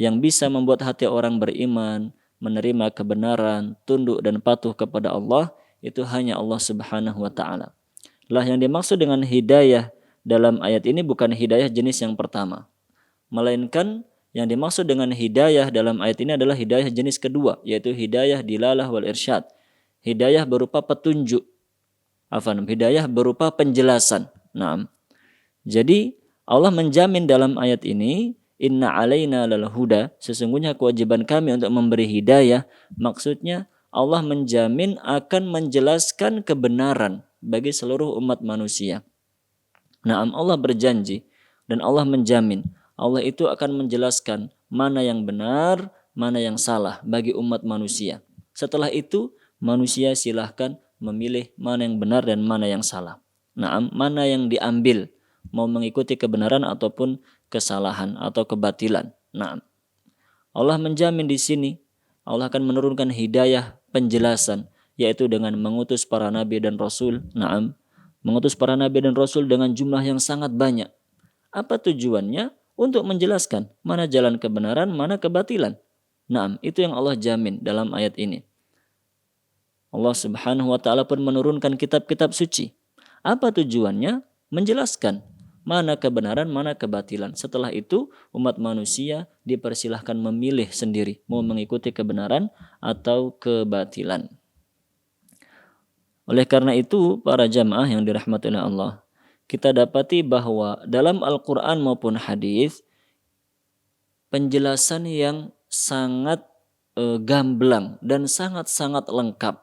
[SPEAKER 1] Yang bisa membuat hati orang beriman, menerima kebenaran, tunduk dan patuh kepada Allah, itu hanya Allah Subhanahu wa taala. Lah yang dimaksud dengan hidayah dalam ayat ini bukan hidayah jenis yang pertama, melainkan yang dimaksud dengan hidayah dalam ayat ini adalah hidayah jenis kedua, yaitu hidayah dilalah wal irsyad. Hidayah berupa petunjuk. Hidayah berupa penjelasan. Nah, jadi Allah menjamin dalam ayat ini, inna alaina lal huda, sesungguhnya kewajiban kami untuk memberi hidayah, maksudnya Allah menjamin akan menjelaskan kebenaran bagi seluruh umat manusia. Nah, Allah berjanji dan Allah menjamin, Allah itu akan menjelaskan mana yang benar, mana yang salah bagi umat manusia. Setelah itu, manusia silahkan memilih mana yang benar dan mana yang salah. Nah, mana yang diambil, mau mengikuti kebenaran ataupun kesalahan atau kebatilan. Nah, Allah menjamin di sini, Allah akan menurunkan hidayah penjelasan, yaitu dengan mengutus para nabi dan rasul. Nah, mengutus para nabi dan rasul dengan jumlah yang sangat banyak. Apa tujuannya? Untuk menjelaskan mana jalan kebenaran, mana kebatilan. Nah, itu yang Allah jamin dalam ayat ini. Allah Subhanahu wa taala pun menurunkan kitab-kitab suci. Apa tujuannya? Menjelaskan mana kebenaran, mana kebatilan. Setelah itu, umat manusia dipersilahkan memilih sendiri mau mengikuti kebenaran atau kebatilan. Oleh karena itu, para jamaah yang dirahmati oleh Allah, kita dapati bahwa dalam Al-Quran maupun hadis penjelasan yang sangat gamblang dan sangat-sangat lengkap,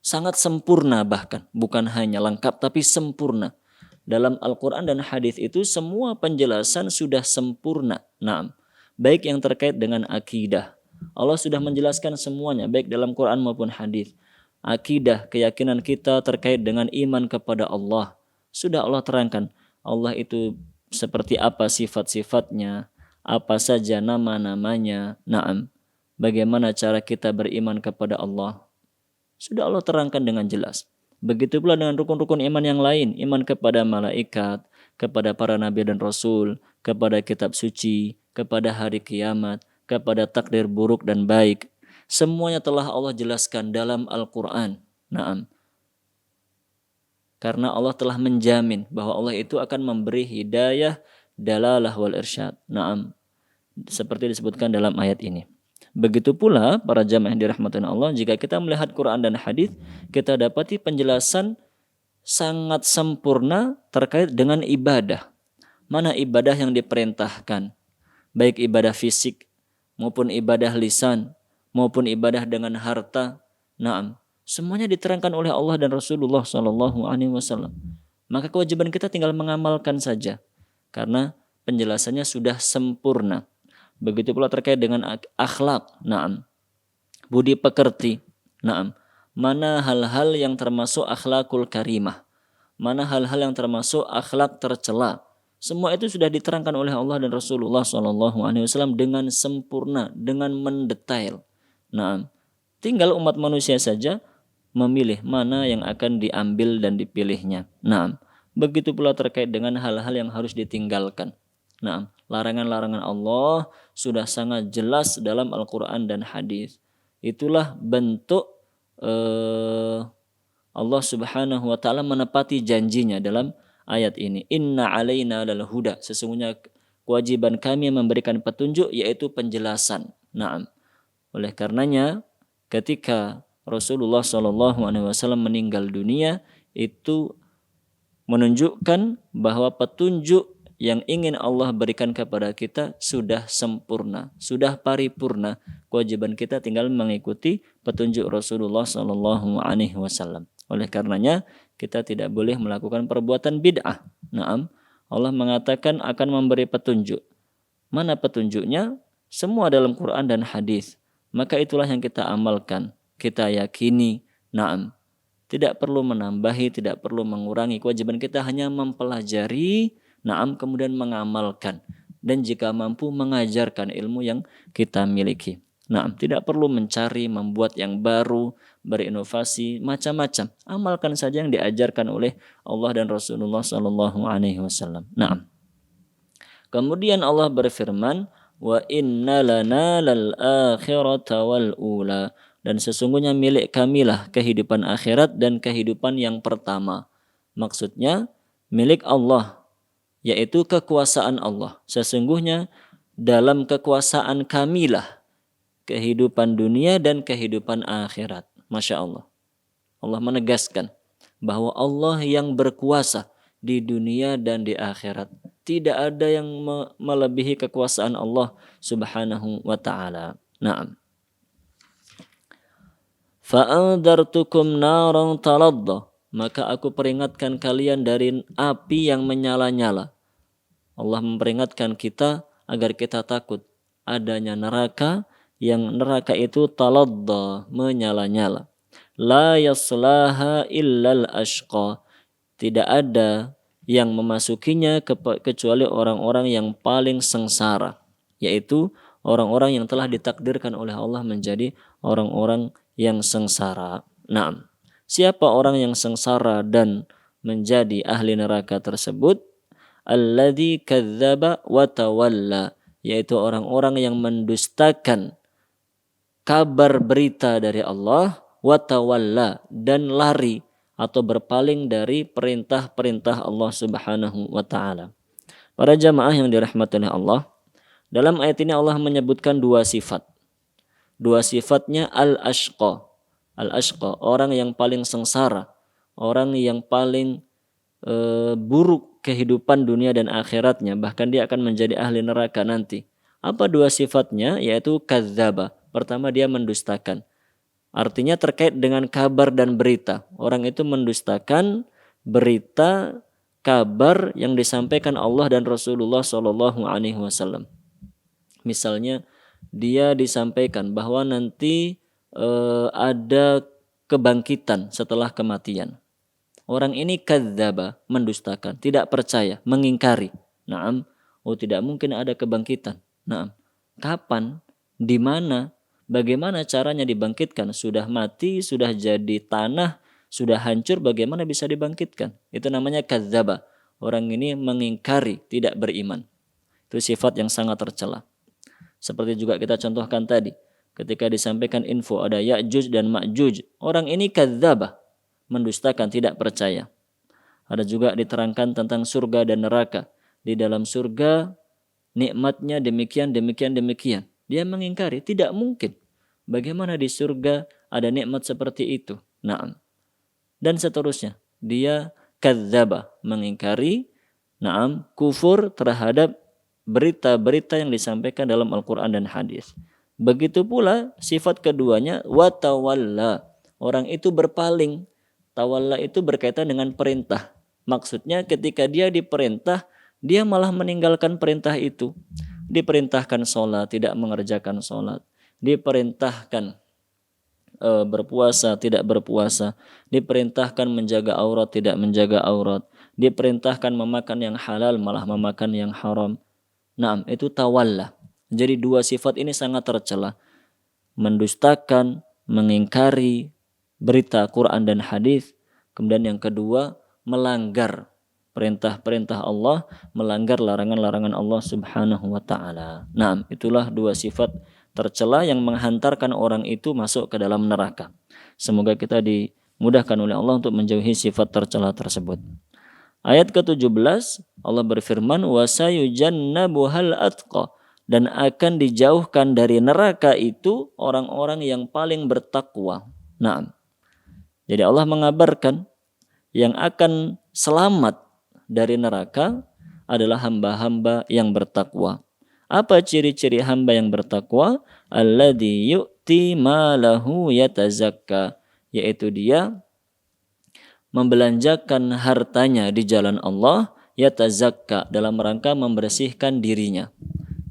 [SPEAKER 1] sangat sempurna, bahkan bukan hanya lengkap tapi sempurna. Dalam Al-Quran dan hadis itu semua penjelasan sudah sempurna. Nah, baik yang terkait dengan akidah, Allah sudah menjelaskan semuanya baik dalam Quran maupun hadis. Akidah, keyakinan kita terkait dengan iman kepada Allah, sudah Allah terangkan. Allah itu seperti apa sifat-sifatnya, apa saja nama-namanya. Naam, bagaimana cara kita beriman kepada Allah, sudah Allah terangkan dengan jelas. Begitu pula dengan rukun-rukun iman yang lain, iman kepada malaikat, kepada para nabi dan rasul, kepada kitab suci, kepada hari kiamat, kepada takdir buruk dan baik. Semuanya telah Allah jelaskan dalam Al-Quran. Naam. Karena Allah telah menjamin bahwa Allah itu akan memberi hidayah dalalah wal irsyad. Naam. Seperti disebutkan dalam ayat ini. Begitu pula para jamaah yang dirahmati Allah, jika kita melihat Quran dan hadis, kita dapati penjelasan sangat sempurna terkait dengan ibadah. Mana ibadah yang diperintahkan, baik ibadah fisik maupun ibadah lisan maupun ibadah dengan harta. Naam, semuanya diterangkan oleh Allah dan Rasulullah SAW. Maka kewajiban kita tinggal mengamalkan saja, karena penjelasannya sudah sempurna. Begitu pula terkait dengan akhlak, naam, budi pekerti, naam, mana hal-hal yang termasuk akhlakul karimah, mana hal-hal yang termasuk akhlak tercela, semua itu sudah diterangkan oleh Allah dan Rasulullah SAW dengan sempurna, dengan mendetail. Naam, tinggal umat manusia saja memilih mana yang akan diambil dan dipilihnya. Naam, begitu pula terkait dengan hal-hal yang harus ditinggalkan. Nah, larangan-larangan Allah sudah sangat jelas dalam Al-Quran dan hadis. Itulah bentuk Allah Subhanahu wa taala menepati janjinya dalam ayat ini. Inna alaina lal huda. Sesungguhnya kewajiban kami memberikan petunjuk, yaitu penjelasan. Naam. Oleh karenanya ketika Rasulullah SAW meninggal dunia, itu menunjukkan bahwa petunjuk yang ingin Allah berikan kepada kita sudah sempurna, sudah paripurna. Kewajiban kita tinggal mengikuti petunjuk Rasulullah SAW. Oleh karenanya kita tidak boleh melakukan perbuatan bid'ah. Naam, Allah mengatakan akan memberi petunjuk. Mana petunjuknya? Semua dalam Quran dan hadis. Maka itulah yang kita amalkan, kita yakini. Naam, tidak perlu menambahi, tidak perlu mengurangi. Kewajiban kita hanya mempelajari, naam, kemudian mengamalkan. Dan jika mampu mengajarkan ilmu yang kita miliki. Naam, tidak perlu mencari, membuat yang baru, berinovasi, macam-macam. Amalkan saja yang diajarkan oleh Allah dan Rasulullah Sallallahu Alaihi Wasallam. Naam. Kemudian Allah berfirman, wa inna lana lal akhirata wal ula. Dan sesungguhnya milik kamilah kehidupan akhirat dan kehidupan yang pertama. Maksudnya milik Allah, yaitu kekuasaan Allah. Sesungguhnya dalam kekuasaan kamilah kehidupan dunia dan kehidupan akhirat. Masya Allah. Allah menegaskan bahwa Allah yang berkuasa di dunia dan di akhirat. Tidak ada yang melebihi kekuasaan Allah Subhanahu wa ta'ala. Naam. Fa'andartukum naran taladda. Maka aku peringatkan kalian dari api yang menyala-nyala. Allah memperingatkan kita agar kita takut adanya neraka, yang neraka itu taladda, menyala-nyala. La yaslaha illal ashqa. Tidak ada yang memasukinya kecuali orang-orang yang paling sengsara, yaitu orang-orang yang telah ditakdirkan oleh Allah menjadi orang-orang yang sengsara. Naam. Siapa orang yang sengsara dan menjadi ahli neraka tersebut? Alladzi kadzdzaba wa tawalla, yaitu orang-orang yang mendustakan kabar berita dari Allah, wa tawalla, dan lari atau berpaling dari perintah-perintah Allah Subhanahu wa ta'ala. Para jamaah yang dirahmati oleh Allah, dalam ayat ini Allah menyebutkan dua sifat. Dua sifatnya al-ashqa. Al-ashqa, orang yang paling sengsara, orang yang paling buruk kehidupan dunia dan akhiratnya, bahkan dia akan menjadi ahli neraka nanti. Apa dua sifatnya? Yaitu kadzdzaba. Pertama, dia mendustakan. Artinya terkait dengan kabar dan berita. Orang itu mendustakan berita, kabar yang disampaikan Allah dan Rasulullah Shallallahu Alaihi Wasallam. Misalnya dia disampaikan bahwa nanti ada kebangkitan setelah kematian. Orang ini kadzdzaba, mendustakan, tidak percaya, mengingkari. Naam, tidak mungkin ada kebangkitan. Naam, kapan, di mana, bagaimana caranya dibangkitkan? Sudah mati, sudah jadi tanah, sudah hancur, bagaimana bisa dibangkitkan? Itu namanya kadzdzaba. Orang ini mengingkari, tidak beriman. Itu sifat yang sangat tercela. Seperti juga kita contohkan tadi, ketika disampaikan info ada Ya'juj dan Ma'juj, orang ini kadzdzaba, mendustakan, tidak percaya. Ada juga diterangkan tentang surga dan neraka. Di dalam surga nikmatnya demikian, demikian, demikian. Dia mengingkari, tidak mungkin. Bagaimana di surga ada nikmat seperti itu? Naam. Dan seterusnya. Dia kadzdzaba, mengingkari, naam, kufur terhadap berita-berita yang disampaikan dalam Al-Quran dan hadis. Begitu pula sifat keduanya wa tawalla. Orang itu berpaling. Tawalla itu berkaitan dengan perintah. Maksudnya ketika dia diperintah, dia malah meninggalkan perintah itu. Diperintahkan sholat, tidak mengerjakan sholat. Diperintahkan berpuasa, tidak berpuasa. Diperintahkan menjaga aurat, tidak menjaga aurat. Diperintahkan memakan yang halal, malah memakan yang haram. Naam, itu tawalla. Jadi dua sifat ini sangat tercela. Mendustakan, mengingkari berita Quran dan hadis. Kemudian yang kedua, melanggar perintah-perintah Allah, melanggar larangan-larangan Allah Subhanahu wa ta'ala. Nah, itulah dua sifat tercela yang menghantarkan orang itu masuk ke dalam neraka. Semoga kita dimudahkan oleh Allah untuk menjauhi sifat tercela tersebut. Ayat ke-17 Allah berfirman, wasayujannabuhal atqa, dan akan dijauhkan dari neraka itu orang-orang yang paling bertakwa. Nah, jadi Allah mengabarkan yang akan selamat dari neraka adalah hamba-hamba yang bertakwa. Apa ciri-ciri hamba yang bertakwa? Alladzi yu'ti malahu yatazakka, yaitu dia membelanjakan hartanya di jalan Allah, yatazakka, dalam rangka membersihkan dirinya.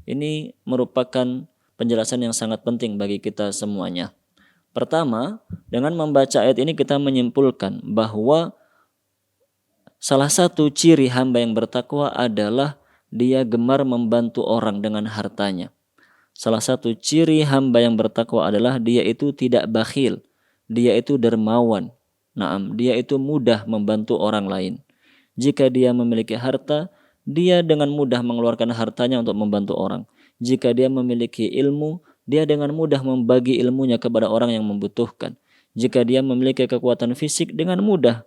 [SPEAKER 1] Ini merupakan penjelasan yang sangat penting bagi kita semuanya. Pertama, dengan membaca ayat ini kita menyimpulkan bahwa salah satu ciri hamba yang bertakwa adalah dia gemar membantu orang dengan hartanya. Salah satu ciri hamba yang bertakwa adalah dia itu tidak bakhil, dia itu dermawan. Naam, dia itu mudah membantu orang lain. Jika dia memiliki harta, dia dengan mudah mengeluarkan hartanya untuk membantu orang. Jika dia memiliki ilmu, dia dengan mudah membagi ilmunya kepada orang yang membutuhkan. Jika dia memiliki kekuatan fisik, dengan mudah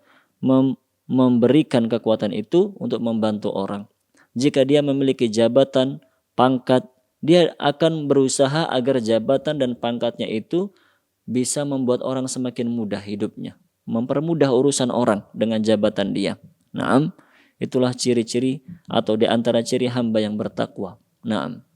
[SPEAKER 1] memberikan kekuatan itu untuk membantu orang. Jika dia memiliki jabatan, pangkat, dia akan berusaha agar jabatan dan pangkatnya itu bisa membuat orang semakin mudah hidupnya, mempermudah urusan orang dengan jabatan dia. Naam, itulah ciri-ciri atau di antara ciri hamba yang bertakwa. Naam.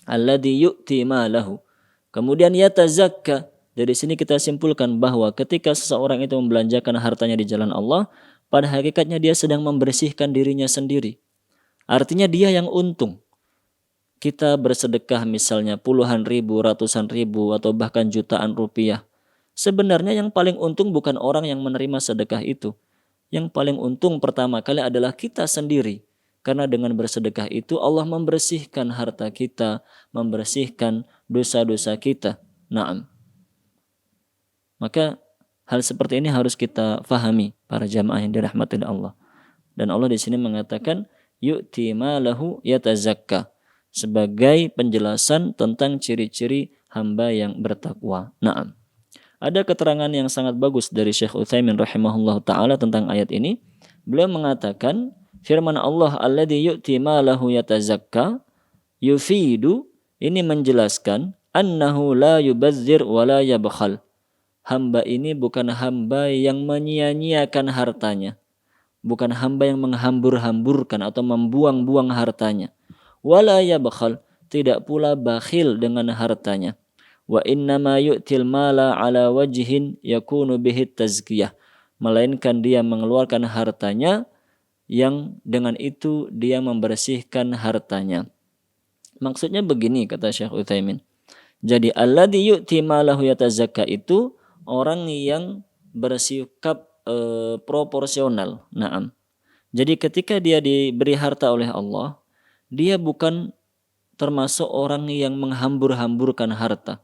[SPEAKER 1] Alladzi yu'ti malahu. Kemudian yatazakka. Dari sini kita simpulkan bahwa ketika seseorang itu membelanjakan hartanya di jalan Allah, pada hakikatnya dia sedang membersihkan dirinya sendiri. Artinya dia yang untung. Kita bersedekah misalnya puluhan ribu, ratusan ribu, atau bahkan jutaan rupiah. Sebenarnya yang paling untung bukan orang yang menerima sedekah itu. Yang paling untung pertama kali adalah kita sendiri. Karena dengan bersedekah itu Allah membersihkan harta kita, membersihkan dosa-dosa kita. Naam. Maka hal seperti ini harus kita fahami para jamaah yang dirahmati Allah. Dan Allah di sini mengatakan yu'ti malahu yatazakka, sebagai penjelasan tentang ciri-ciri hamba yang bertakwa. Naam. Ada keterangan yang sangat bagus dari Syekh Utsaimin rahimahullah ta'ala tentang ayat ini. Beliau mengatakan firman Allah alladzi yu'ti malahu yatazakka yufidu, ini menjelaskan annahu la yubazzir wa la yabkhal. Hamba ini bukan hamba yang menyia-nyiakan hartanya. Bukan hamba yang menghambur-hamburkan atau membuang-buang hartanya. Wala yabkhal, tidak pula bakhil dengan hartanya. Wa innama yu'til mala ala wajhin yakunu bihi tazkiyah. Melainkan dia mengeluarkan hartanya yang dengan itu dia membersihkan hartanya. Maksudnya begini kata Syekh Utsaimin. Jadi alladzi yu'ti malahu yatazakka itu orang yang bersikap proporsional. Naam. Jadi ketika dia diberi harta oleh Allah, dia bukan termasuk orang yang menghambur-hamburkan harta.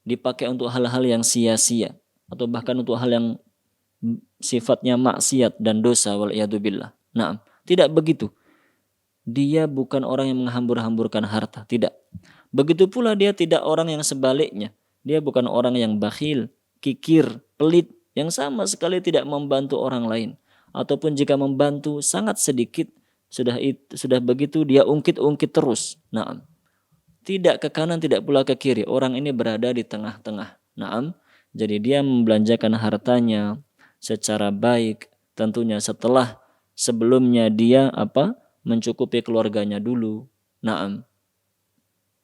[SPEAKER 1] Dipakai untuk hal-hal yang sia-sia atau bahkan untuk hal yang sifatnya maksiat dan dosa wal'iyadzubillah. Naam, tidak begitu. Dia bukan orang yang menghambur-hamburkan harta, tidak. Begitu pula dia tidak orang yang sebaliknya. Dia bukan orang yang bakhil, kikir, pelit, yang sama sekali tidak membantu orang lain. Ataupun jika membantu sangat sedikit, sudah begitu dia ungkit-ungkit terus. Naam. Tidak ke kanan, tidak pula ke kiri. Orang ini berada di tengah-tengah. Naam. Jadi dia membelanjakan hartanya secara baik. Tentunya sebelumnya dia mencukupi keluarganya dulu. Naam.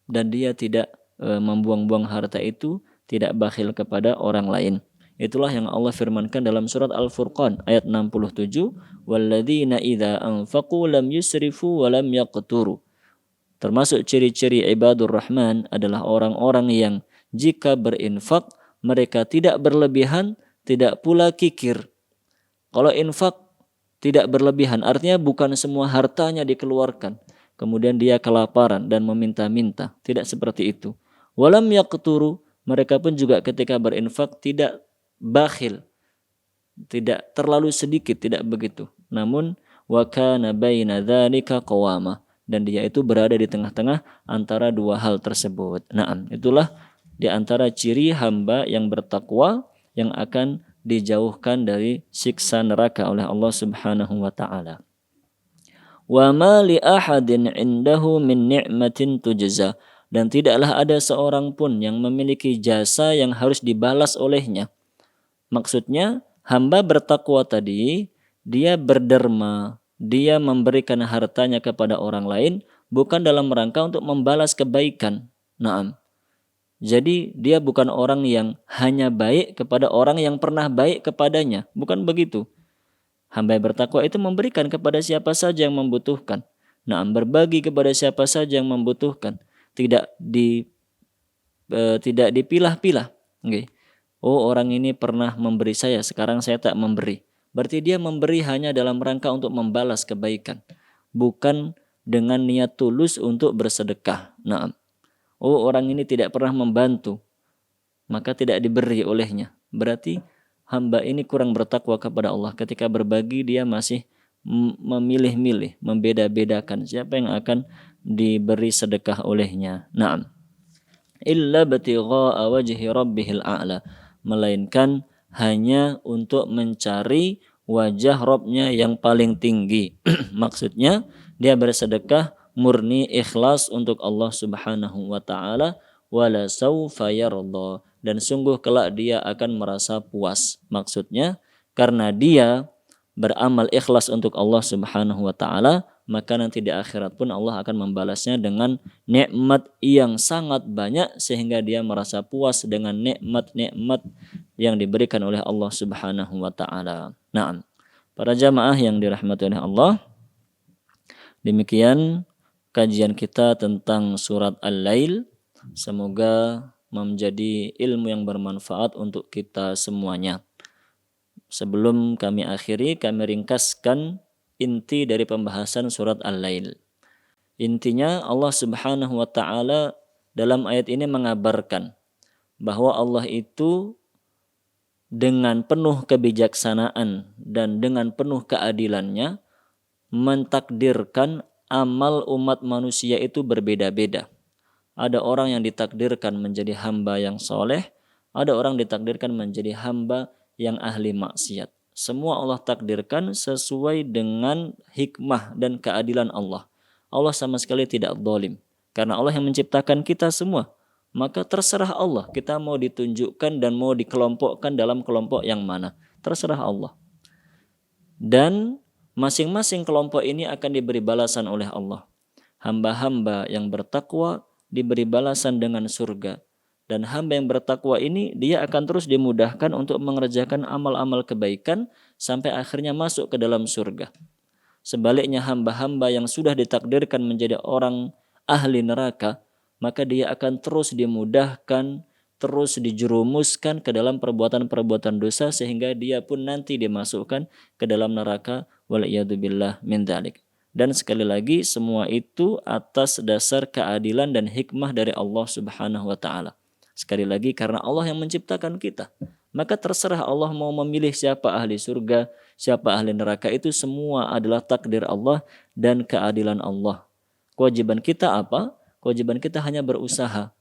[SPEAKER 1] Dan dia tidak membuang-buang harta itu, tidak bakhil kepada orang lain. Itulah yang Allah firmankan dalam surat Al-Furqan ayat 67, walladzina idza anfaqu lam yusrifu wa lam yaqturu. Termasuk ciri-ciri ibadur rahman adalah orang-orang yang jika berinfak mereka tidak berlebihan, tidak pula kikir. Kalau infak tidak berlebihan artinya bukan semua hartanya dikeluarkan, kemudian dia kelaparan dan meminta-minta, tidak seperti itu. Walam yaqturu, mereka pun juga ketika berinfak tidak bakhil, tidak terlalu sedikit, tidak begitu. Namun wa kana baina dzalika qawama, dan dia itu berada di tengah-tengah antara dua hal tersebut. Naam, itulah di antara ciri hamba yang bertakwa yang akan dijauhkan dari siksa neraka oleh Allah Subhanahu wa taala. Wa ma li ahadin indahu min ni'matin tujza, dan tidaklah ada seorang pun yang memiliki jasa yang harus dibalas olehnya. Maksudnya hamba bertakwa tadi, dia berderma, dia memberikan hartanya kepada orang lain bukan dalam rangka untuk membalas kebaikan. Naam. Jadi dia bukan orang yang hanya baik kepada orang yang pernah baik kepadanya. Bukan begitu. Hamba yang bertakwa itu memberikan kepada siapa saja yang membutuhkan. Nah, berbagi kepada siapa saja yang membutuhkan. Tidak dipilah-pilah. Okay. Oh, orang ini pernah memberi saya, sekarang saya tak memberi. Berarti dia memberi hanya dalam rangka untuk membalas kebaikan. Bukan dengan niat tulus untuk bersedekah. Nah, oh, orang ini tidak pernah membantu, maka tidak diberi olehnya. Berarti hamba ini kurang bertakwa kepada Allah. Ketika berbagi dia masih memilih-milih, membeda-bedakan siapa yang akan diberi sedekah olehnya. Naam. Illa batigha'a wajhi rabbihil a'la. Melainkan hanya untuk mencari wajah Rabbnya yang paling tinggi. Maksudnya dia bersedekah murni ikhlas untuk Allah Subhanahu wa taala, wala saufa yarda, dan sungguh kelak dia akan merasa puas. Maksudnya karena dia beramal ikhlas untuk Allah Subhanahu wa taala, maka nanti di akhirat pun Allah akan membalasnya dengan nikmat yang sangat banyak sehingga dia merasa puas dengan nikmat-nikmat yang diberikan oleh Allah Subhanahu wa taala. Naam. Para jamaah yang dirahmati oleh Allah, demikian kajian kita tentang surat Al-Lail. Semoga menjadi ilmu yang bermanfaat untuk kita semuanya. Sebelum kami akhiri, kami ringkaskan inti dari pembahasan surat Al-Lail. Intinya Allah Subhanahu wa taala dalam ayat ini mengabarkan bahwa Allah itu dengan penuh kebijaksanaan dan dengan penuh keadilannya mentakdirkan amal umat manusia itu berbeda-beda. Ada orang yang ditakdirkan menjadi hamba yang soleh, ada orang ditakdirkan menjadi hamba yang ahli maksiat. Semua Allah takdirkan sesuai dengan hikmah dan keadilan Allah. Allah sama sekali tidak zalim. Karena Allah yang menciptakan kita semua. Maka terserah Allah, kita mau ditunjukkan dan mau dikelompokkan dalam kelompok yang mana. Terserah Allah. Dan masing-masing kelompok ini akan diberi balasan oleh Allah. Hamba-hamba yang bertakwa diberi balasan dengan surga. Dan hamba yang bertakwa ini dia akan terus dimudahkan untuk mengerjakan amal-amal kebaikan sampai akhirnya masuk ke dalam surga. Sebaliknya hamba-hamba yang sudah ditakdirkan menjadi orang ahli neraka, maka dia akan terus dimudahkan, terus dijerumuskan ke dalam perbuatan-perbuatan dosa sehingga dia pun nanti dimasukkan ke dalam neraka, wal'iyadzubillah min dzalik. Dan sekali lagi semua itu atas dasar keadilan dan hikmah dari Allah Subhanahu wa taala. Sekali lagi karena Allah yang menciptakan kita. Maka terserah Allah mau memilih siapa ahli surga, siapa ahli neraka, itu semua adalah takdir Allah dan keadilan Allah. Kewajiban kita apa? Kewajiban kita hanya berusaha,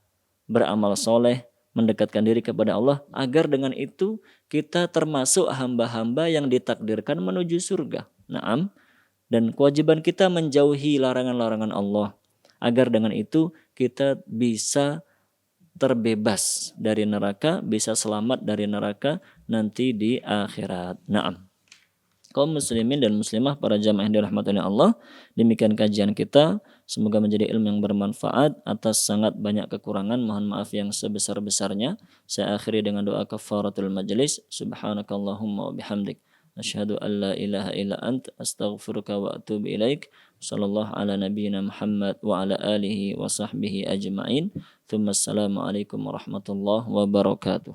[SPEAKER 1] beramal soleh, mendekatkan diri kepada Allah, agar dengan itu kita termasuk hamba-hamba yang ditakdirkan menuju surga. Naam. Dan kewajiban kita menjauhi larangan-larangan Allah, agar dengan itu kita bisa terbebas dari neraka, bisa selamat dari neraka nanti di akhirat. Naam. Kaum muslimin dan muslimah, para jamaah yang dirahmati oleh Allah, demikian kajian kita. Semoga menjadi ilmu yang bermanfaat. Atas sangat banyak kekurangan, mohon maaf yang sebesar-besarnya. Saya akhiri dengan doa kafaratul majlis. Subhanakallahumma wa bihamdik, asyhadu an la ilaha illa ant, astaghfiruka wa atubu ilaik. Sallallahu ala nabiyyina Muhammad wa ala alihi wa sahbihi ajma'in. Thumma assalamu alaikum warahmatullahi wabarakatuh.